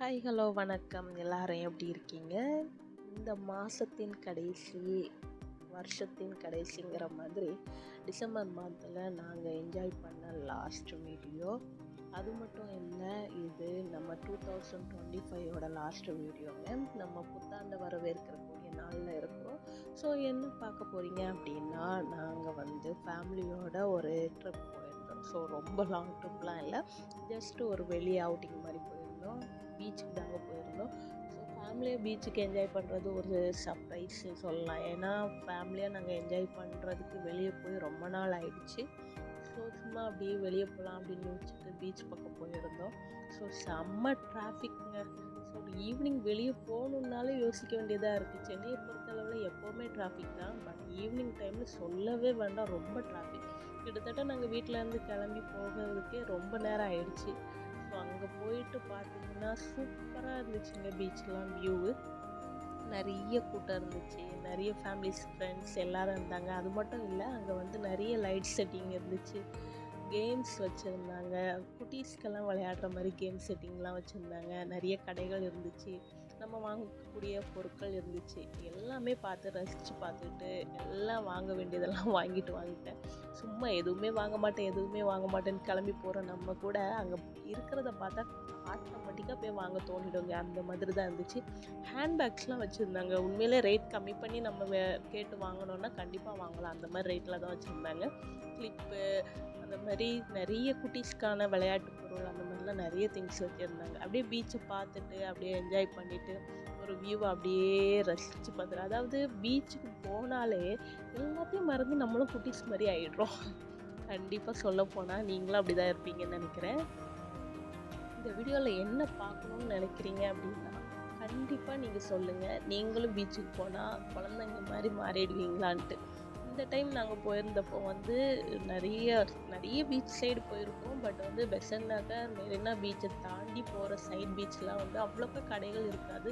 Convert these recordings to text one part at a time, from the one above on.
Hi hello வணக்கம். எல்லாரும் எப்படி இருக்கீங்க? இந்த மாதத்தின் கடைசி, வருஷத்தின் கடைசிங்கிற மாதிரி டிசம்பர் மாதத்தில் நாங்கள் என்ஜாய் பண்ண லாஸ்ட் வீடியோ. அது மட்டும் இல்லை, இது நம்ம 2025 லாஸ்ட் வீடியோங்க. நம்ம புத்தாண்டு வரவேற்கக்கூடிய நாளில் இருக்கிறோம். ஸோ என்ன பார்க்க போகிறீங்க அப்படின்னா, நாங்கள் ஃபேமிலியோட ஒரு ட்ரிப் போயிருந்தோம். ஸோ ரொம்ப லாங் ட்ரிப்லாம் இல்லை, ஜஸ்ட் ஒரு வெளியே அவுட்டிங் மாதிரி போயிருந்தோம். பீச்சுக்கு தாங்க போயிருந்தோம். ஸோ ஃபேமிலியாக பீச்சுக்கு என்ஜாய் பண்ணுறது ஒரு சர்ப்ரைஸ்ன்னு சொல்லலாம். ஏன்னா ஃபேமிலியாக நாங்கள் என்ஜாய் பண்ணுறதுக்கு வெளியே போய் ரொம்ப நாள் ஆயிடுச்சு. ஸோ சும்மா அப்படியே வெளியே போகலாம் அப்படின்னு யோசிச்சுட்டு பீச் பக்கம் போயிருந்தோம். ஸோ செம்ம டிராஃபிக்ங்க. ஸோ ஈவினிங் வெளியே போகணுன்னாலே யோசிக்க வேண்டியதாக இருக்குது. சென்னையை பொறுத்தளவில் எப்போவுமே டிராஃபிக் தான், பட் ஈவினிங் டைமில் சொல்லவே வேண்டாம், ரொம்ப டிராஃபிக். கிட்டத்தட்ட நாங்கள் வீட்டிலேருந்து கிளம்பி போகிறதுக்கே ரொம்ப நேரம் ஆயிடுச்சு. ஸோ அங்கே போயிட்டு பார்த்தீங்கன்னா சூப்பராக இருந்துச்சுங்க. பீச்லாம் வியூவு நிறைய கூட்டம் இருந்துச்சு, நிறைய ஃபேமிலிஸ் ஃப்ரெண்ட்ஸ் எல்லோரும் இருந்தாங்க. அது மட்டும் இல்லை, அங்கே நிறைய லைட் செட்டிங் இருந்துச்சு, கேம்ஸ் வச்சுருந்தாங்க, குட்டீஸ்க்கெல்லாம் விளையாடுற மாதிரி கேம் செட்டிங்லாம் வச்சுருந்தாங்க. நிறைய கடைகள் இருந்துச்சு, நம்ம வாங்கக்கூடிய பொருட்கள் இருந்துச்சு. எல்லாமே பார்த்து ரசித்து பார்த்துட்டு எல்லாம் வாங்க வேண்டியதெல்லாம் வாங்கிட்டேன். சும்மா எதுவுமே வாங்க மாட்டேன்னு கிளம்பி போகிற நம்ம கூட அங்கே இருக்கிறத பார்த்தா ஆட்டோமேட்டிக்காக போய் வாங்க தோணிடுங்க. அந்த மாதிரி தான் இருந்துச்சு. ஹேண்ட்பேக்ஸ்லாம் வச்சுருந்தாங்க. உண்மையிலே ரேட் கம்மி பண்ணி நம்ம கேட்டு வாங்கினோன்னா கண்டிப்பாக வாங்கலாம். அந்த மாதிரி ரேட்டில் தான் வச்சுருந்தாங்க. கிளிப்பு, அந்த மாதிரி நிறைய குட்டீஸ்க்கான விளையாட்டு பொருள், அந்த மாதிரிலாம் நிறைய திங்ஸ் வச்சுருந்தாங்க. அப்படியே பீச்சை பார்த்துட்டு அப்படியே என்ஜாய் பண்ணிவிட்டு ஒரு வியூவை அப்படியே ரசித்து பார்த்துட்டு, அதாவது பீச்சுக்கு போனாலே எல்லாத்தையும் மறந்து நம்மளும் குட்டீஸ் மாதிரி ஆகிடுறோம். கண்டிப்பாக சொல்ல போனால் நீங்களும் அப்படி தான் இருப்பீங்கன்னு நினைக்கிறேன். இந்த வீடியோவில் என்ன பார்க்கணுன்னு நினைக்கிறீங்க அப்படின்னா கண்டிப்பாக நீங்கள் சொல்லுங்கள். நீங்களும் பீச்சுக்கு போனால் குழந்தைங்க மாதிரி மாறிடுவீங்களான்ட்டு. இந்த டைம் நாங்கள் போயிருந்தப்போ நிறைய பீச் சைடு போயிருக்கோம். பட் பெசன்ட் நகர், மெரினா பீச்சை தாண்டி போகிற சைட் பீச்லாம் அவ்வளோக்கா கடைகள் இருக்காது,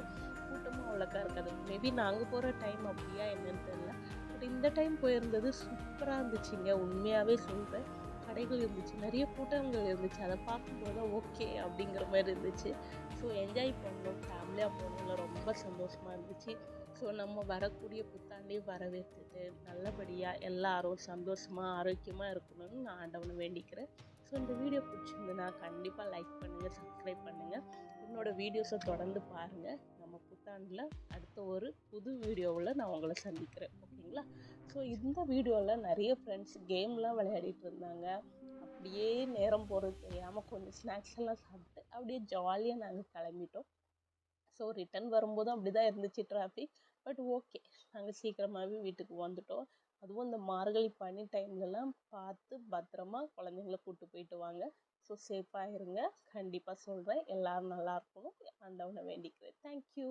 கூட்டமாக அவ்வளோக்கா இருக்காது. மேபி நாங்கள் போகிற டைம் அப்படியா என்னன்னு தெரியல. பட் இந்த டைம் போயிருந்தது சூப்பராக இருந்துச்சுங்க. உண்மையாகவே சொல்கிறேன், கடைகள் இருந்துச்சு, நிறைய கூட்டங்கள் இருந்துச்சு. அதை பார்க்கும்போது ஓகே அப்படிங்கிற மாதிரி இருந்துச்சு. ஸோ என்ஜாய் பண்ணோம், ஃபேமிலியாக போனதில் ரொம்ப சந்தோஷமாக இருந்துச்சு. ஸோ நம்ம வரக்கூடிய புத்தாண்டையும் வரவேற்றுட்டு நல்லபடியாக எல்லாரும் சந்தோஷமாக ஆரோக்கியமாக இருக்கணும்னு நான் ஆண்டவனை வேண்டிக்கிறேன். ஸோ இந்த வீடியோ பிடிச்சிருந்துன்னா கண்டிப்பாக லைக் பண்ணுங்கள், சப்ஸ்கிரைப் பண்ணுங்கள், என்னோடய வீடியோஸை தொடர்ந்து பாருங்கள். நம்ம புத்தாண்டில் அடுத்த ஒரு புது வீடியோவில் நான் உங்களை சந்திக்கிறேன். ஓகேங்களா? ஸோ இந்த வீடியோவில் நிறைய ஃப்ரெண்ட்ஸ் கேம்லாம் விளையாடிட்டு இருந்தாங்க. அப்படியே நேரம் போகிறது தெரியாமல் கொஞ்சம் ஸ்நாக்ஸ் எல்லாம் சாப்பிட்டு அப்படியே ஜாலியாக நாங்கள் கிளம்பிட்டோம். ஸோ ரிட்டன் வரும்போதும் அப்படி தான் இருந்துச்சு டிராஃபிக். பட் ஓகே, நாங்கள் சீக்கிரமாகவே வீட்டுக்கு வந்துட்டோம். அதுவும் இந்த மார்கழி பனி டைம்லலாம் பார்த்து பத்திரமா குழந்தைங்கள கூப்பிட்டு போயிட்டு வாங்க. ஸோ சேஃபாக இருங்க. கண்டிப்பாக சொல்கிறேன், எல்லோரும் நல்லா இருக்கணும், ஆண்டவனை வேண்டிக்கிறேன். தேங்க்யூ.